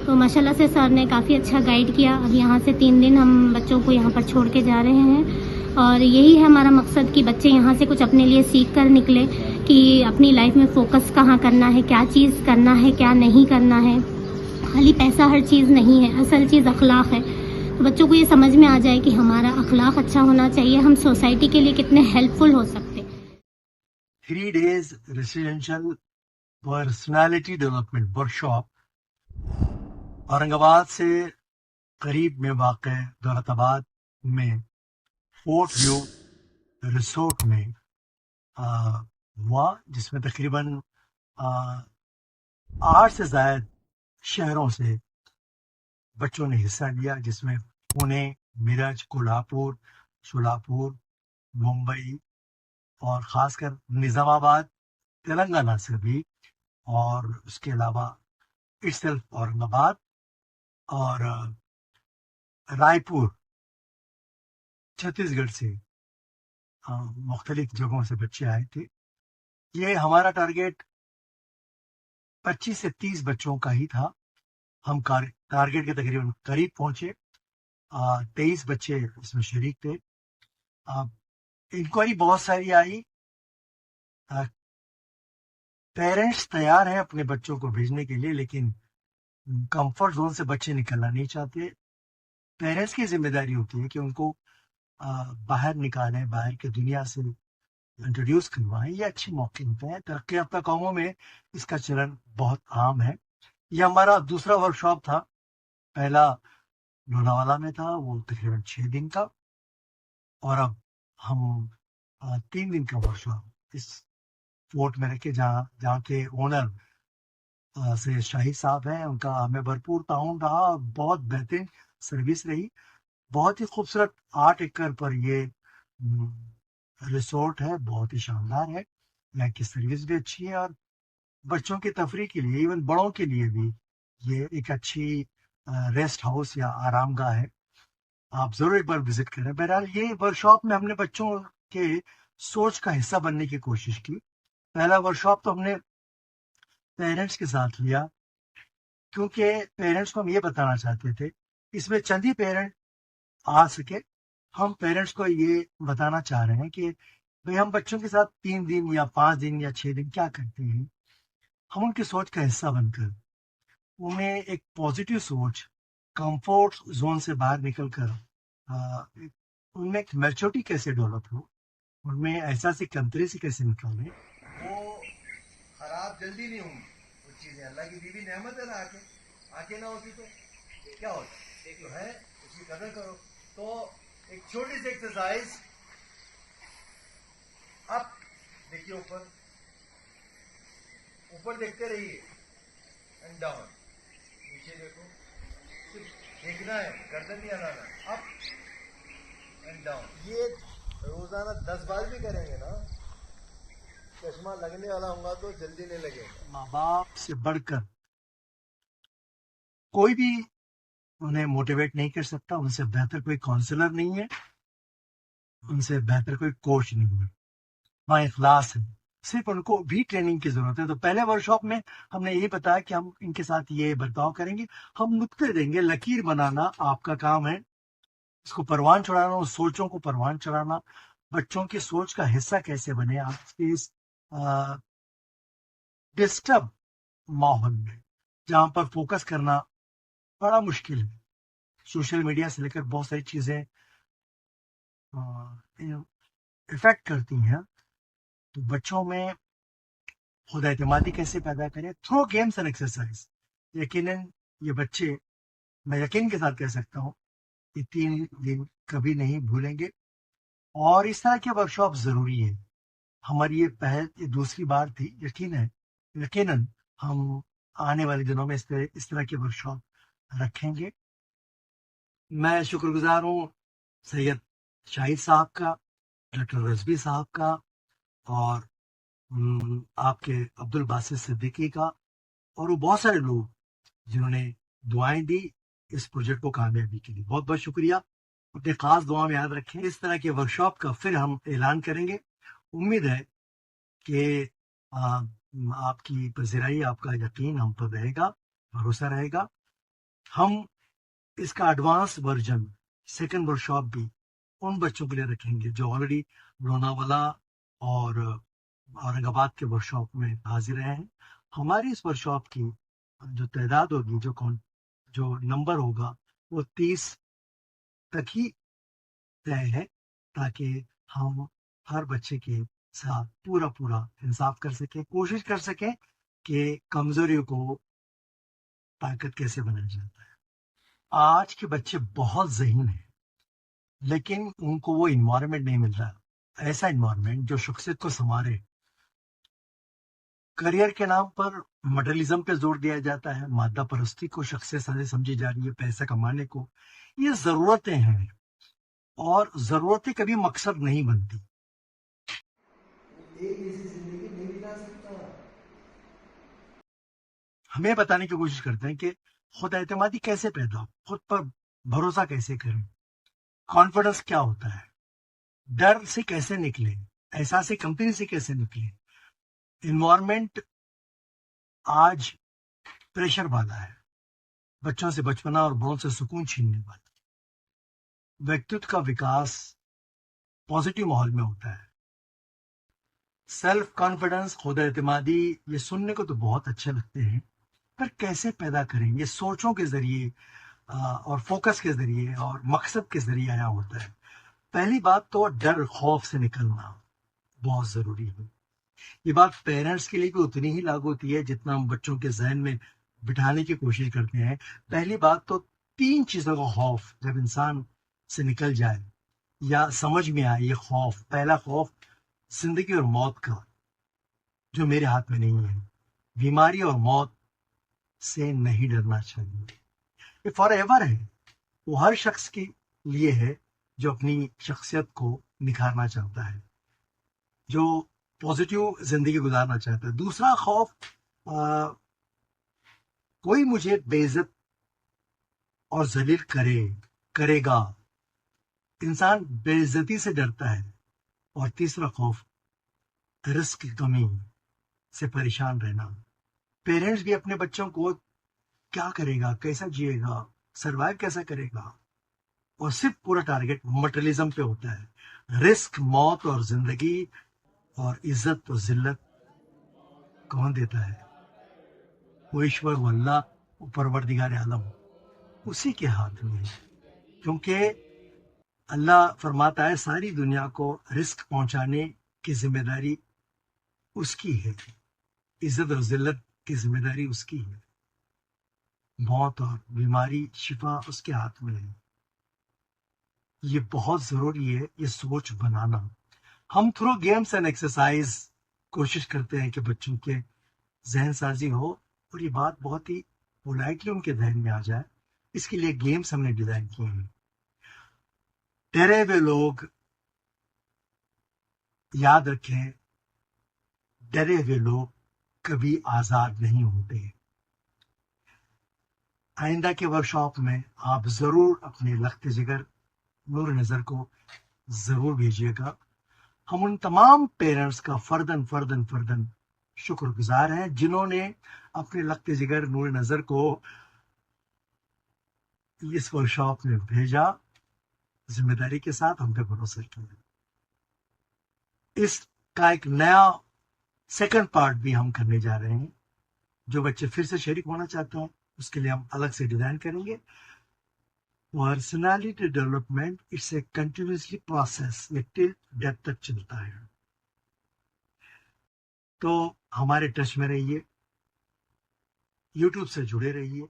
تو ماشاءاللہ سے سر نے کافی اچھا گائیڈ کیا. اب یہاں سے 3 دن ہم بچوں کو یہاں پر چھوڑ کے جا رہے ہیں اور یہی ہے ہمارا مقصد کہ بچے یہاں سے کچھ اپنے لیے سیکھ کر نکلے کہ اپنی لائف میں فوکس کہاں کرنا ہے, کیا چیز کرنا ہے, کیا نہیں کرنا ہے. خالی پیسہ ہر چیز نہیں ہے, اصل چیز اخلاق ہے. تو بچوں کو یہ سمجھ میں آ جائے کہ ہمارا اخلاق اچھا ہونا چاہیے, ہم سوسائٹی کے لیے کتنے ہیلپ فل ہو سکتے. 3 days residential personality development workshop Aurangabad سے قریب میں واقع دولت آباد میں فورٹ ویو ریسورٹ میں ہوا, جس میں تقریباً 8 سے زائد شہروں سے بچوں نے حصہ لیا, جس میں پونے, میرٹھ, کولہاپور, شولاپور, ممبئی اور خاص کر نظام آباد تلنگانہ سے بھی, اور اس کے علاوہ اٹسیلف اورنگ آباد اور رائے پور چھتیس گڑھ سے مختلف جگہوں سے بچے آئے تھے. یہ ہمارا ٹارگیٹ 25 سے 30 بچوں کا ہی تھا. ہم ٹارگیٹ کے تقریباً قریب پہنچے. 23 بچے اس میں شریک تھے. انکوائری بہت ساری آئی. پیرنٹس تیار ہیں اپنے بچوں کو بھیجنے کے لیے, لیکن کمفرٹ زون سے بچے نکلنا نہیں چاہتے. پیرنٹس کی ذمہ داری ہوتی ہے کہ ان کو باہر نکالیں, باہر کی دنیا سے انٹروڈیوس کروائیں. یہ اچھے موقع ہوتے ہیں. ترقی یافتہ قوموں میں اس کا چلن بہت عام ہے. یہ ہمارا دوسرا ورکشاپ تھا. پہلا لوناوالا میں تھا, وہ تقریباً 6 دن کا, اور اب ہم 3 دن کا ورکشاپ اس فورٹ میں رکھے جہاں کے اونر سے شاہد صاحب ہیں. ان کا ہمیں بھرپور تعاون رہا, بہت بہترین سروس رہی. بہت ہی خوبصورت 8 ایکڑ پر یہ ریسورٹ ہے, بہت ہی شاندار ہے. یہاں کی سروس بھی اچھی ہے, اور بچوں کی تفریح کے لیے, ایون بڑوں کے لیے بھی یہ ایک اچھی ریسٹ ہاؤس یا آرام گاہ ہے. آپ ضرور ایک بار وزٹ کریں. بہرحال یہ ورکشاپ میں ہم نے بچوں کے سوچ کا حصہ بننے کی کوشش کی. پہلا ورکشاپ تو ہم نے پیرنٹس کے ساتھ لیا, کیونکہ پیرنٹس کو ہم یہ بتانا چاہتے تھے, اس میں چند ہی پیرنٹ آ سکے. ہم پیرنٹس کو یہ بتانا چاہ رہے ہیں کہ بھئی ہم بچوں کے ساتھ 3 دن یا 5 دن یا 6 دن کیا کرتے ہیں, ہم ان کی سوچ کا حصہ بن کر انہیں ایک پازیٹیو سوچ, کمفورٹ زون سے باہر نکل کر ان میں ایک میچورٹی کیسے ڈیولپ ہو, ان میں احساس کمتری سے کیسے نکالیں. وہ خراب جلدی نہیں ہوں گی وہ چیزیں. اللہ کی بیوی نعمت ہے نا, آنکھیں نہ ہوتی تو کیا ہوتا, جو ہے اس کی قدر کرو. تو ایک چھوٹی سی ایکسرسائز, اب دیکھیے اوپر دیکھتے رہیے, اینڈ ڈاؤن, نیچے دیکھو, صرف دیکھنا ہے, گردن نہیں ہلانا. Up and down. یہ روزانہ 10 بار بھی کریں گے نا, چشمہ لگنے والا ہوں گا تو جلدی نہیں لگے گا. ماں باپ سے بڑھ کر کوئی بھی انہیں موٹیویٹ نہیں کر سکتا. ان سے بہتر کوئی کاؤنسلر نہیں ہے, ان سے بہتر کوئی کوچ نہیں ہے. وہاں اخلاص ہے, صرف ان کو بھی ٹریننگ کی ضرورت ہے. تو پہلے ورکشاپ میں ہم نے یہی بتایا کہ ہم ان کے ساتھ یہ برتاؤ کریں گے, ہم نقطے دیں گے, لکیر بنانا آپ کا کام ہے. اس کو پروان چڑھانا, اس سوچوں کو پروان چڑھانا, بچوں کی سوچ کا حصہ کیسے بنے آپ کے اس ڈسٹرب ماحول میں, جہاں پر فوکس کرنا بڑا مشکل ہے. سوشل میڈیا سے لے کر بہت ساری چیزیں افیکٹ کرتی ہیں. تو بچوں میں خود اعتمادی کیسے پیدا کریں تھرو گیمس اینڈ ایکسرسائز. یقیناً یہ بچے, میں یقین کے ساتھ کہہ سکتا ہوں, یہ 3 دن کبھی نہیں بھولیں گے. اور اس طرح کے ورکشاپ ضروری ہے. ہماری یہ دوسری بار تھی. یقیناً ہم آنے والے دنوں میں اس طرح کے ورکشاپ رکھیں گے. میں شکر گزار ہوں سید شاہد صاحب کا, ڈاکٹر رضوی صاحب کا, اور آپ کے عبد الباسط صدیقی کا, اور وہ بہت سارے لوگ جنہوں نے دعائیں دی اس پروجیکٹ کو کامیابی کے لیے. بہت بہت شکریہ. اپنے خاص دعا میں یاد رکھیں. اس طرح کے ورکشاپ کا پھر ہم اعلان کریں گے. امید ہے کہ آپ کی پذیرائی, آپ کا یقین ہم پر رہے گا, بھروسہ رہے گا. ہم اس کا advance version second work shop بھی ان بچوں کے لیے رکھیں گے جو آلریڈی لوناوالا اور اورنگ آباد کے ورک شاپ میں حاضر ہیں. ہماری اس ورک شاپ کی جو تعداد ہوگی، جو نمبر ہوگا، وہ 30 تک ہی طے ہے، تاکہ ہم ہر بچے کے ساتھ پورا انصاف کر سکیں، کوشش کر سکیں کہ کمزوریوں کو طاقت کیسے بنایا جاتا ہے. آج کے بچے بہت ذہین ہیں، لیکن ان کو وہ انوائرمنٹ نہیں مل رہا، ایسا انوائرمنٹ جو شخصیت کو سنوارے. کریئر کے نام پر مٹریلزم پہ زور دیا جاتا ہے، مادہ پرستی کو شخصیت سازی سمجھی جا رہی ہے، پیسہ کمانے کو. یہ ضرورتیں ہیں، اور ضرورتیں کبھی مقصد نہیں بنتی. ہمیں بتانے کی کوشش کرتے ہیں کہ خود اعتمادی کیسے پیدا ہو، خود پر بھروسہ کیسے کریں، کانفیڈنس کیا ہوتا ہے، ڈر سے کیسے نکلیں، احساس کمتری سے کیسے نکلیں. انوائرمنٹ آج پریشر والا ہے، بچوں سے بچپنا اور بڑوں سے سکون چھیننے والا. ویکتت کا وکاس پازیٹیو ماحول میں ہوتا ہے. سیلف کانفیڈنس، خود اعتمادی، یہ سننے کو تو بہت اچھے لگتے ہیں، پر کیسے پیدا کریں؟ یہ سوچوں کے ذریعے اور فوکس کے ذریعے اور مقصد کے ذریعے آیا ہوتا ہے. پہلی بات تو ڈر، خوف سے نکلنا بہت ضروری ہے. یہ بات پیرنٹس کے لیے بھی اتنی ہی لاگو ہوتی ہے جتنا ہم بچوں کے ذہن میں بٹھانے کی کوشش کرتے ہیں. پہلی بات تو 3 چیزوں کا خوف جب انسان سے نکل جائے یا سمجھ میں آئے. یہ خوف، پہلا خوف زندگی اور موت کا، جو میرے ہاتھ میں نہیں ہے. بیماری اور موت سے نہیں ڈرنا چاہیے، یہ فار ایور ہے. وہ ہر شخص کے لیے ہے جو اپنی شخصیت کو نکھارنا چاہتا ہے، جو پازیٹیو زندگی گزارنا چاہتا ہے. دوسرا خوف، کوئی مجھے بے عزت اور ذلیل کرے گا. انسان بے عزتی سے ڈرتا ہے. اور تیسرا خوف، رزق کی کمی سے پریشان رہنا. پیرنٹس بھی اپنے بچوں کو کیا کرے گا، کیسا جیے گا، سروائیو کیسا کرے گا، اور صرف پورا ٹارگیٹ مٹریلزم پہ ہوتا ہے. رزق، موت اور زندگی اور عزت و ذلت کون دیتا ہے؟ وہ ایشور، وہ اللہ، وہ پروردگار عالم، اسی کے ہاتھ میں ہے. کیونکہ اللہ فرماتا ہے ساری دنیا کو رزق پہنچانے کی ذمہ داری اس کی ہے، عزت اور ذلت کی ذمہ داری اس کی ہے، موت اور بیماری، شفا اس کے ہاتھ میں ہے. یہ بہت ضروری ہے یہ سوچ بنانا. ہم تھرو گیمز اینڈ ایکسرسائز کوشش کرتے ہیں کہ بچوں کے ذہن سازی ہو، اور یہ بات بہت ہی پولائٹلی ان کے ذہن میں آ جائے. اس کے لیے گیمز ہم نے ڈیزائن کیے ہیں. ڈرے ہوئے لوگ، یاد رکھیں، ڈرے ہوئے لوگ کبھی آزاد نہیں ہوتے. آئندہ کے ورکشاپ میں آپ ضرور اپنے لخت جگر نور نظر کو ضرور بھیجیے گا. ہم ان تمام پیرنٹس کا فردن شکر گزار ہیں جنہوں نے اپنے لخت جگر نور نظر کو اس ورکشاپ میں بھیجا، ذمہ داری کے ساتھ ہم پہ بھروسہ کیا. اس کا ایک نیا سیکنڈ پارٹ بھی ہم کرنے جا رہے ہیں. جو بچے پھر سے شریک ہونا چاہتے ہیں اس کے لیے ہم الگ سے ڈیزائن کریں گے. Personality development it's a continuously process, یہ ٹل ڈیتھ تک چلتا ہے. تو ہمارے ٹچ میں رہیے، یوٹیوب سے جڑے رہیے.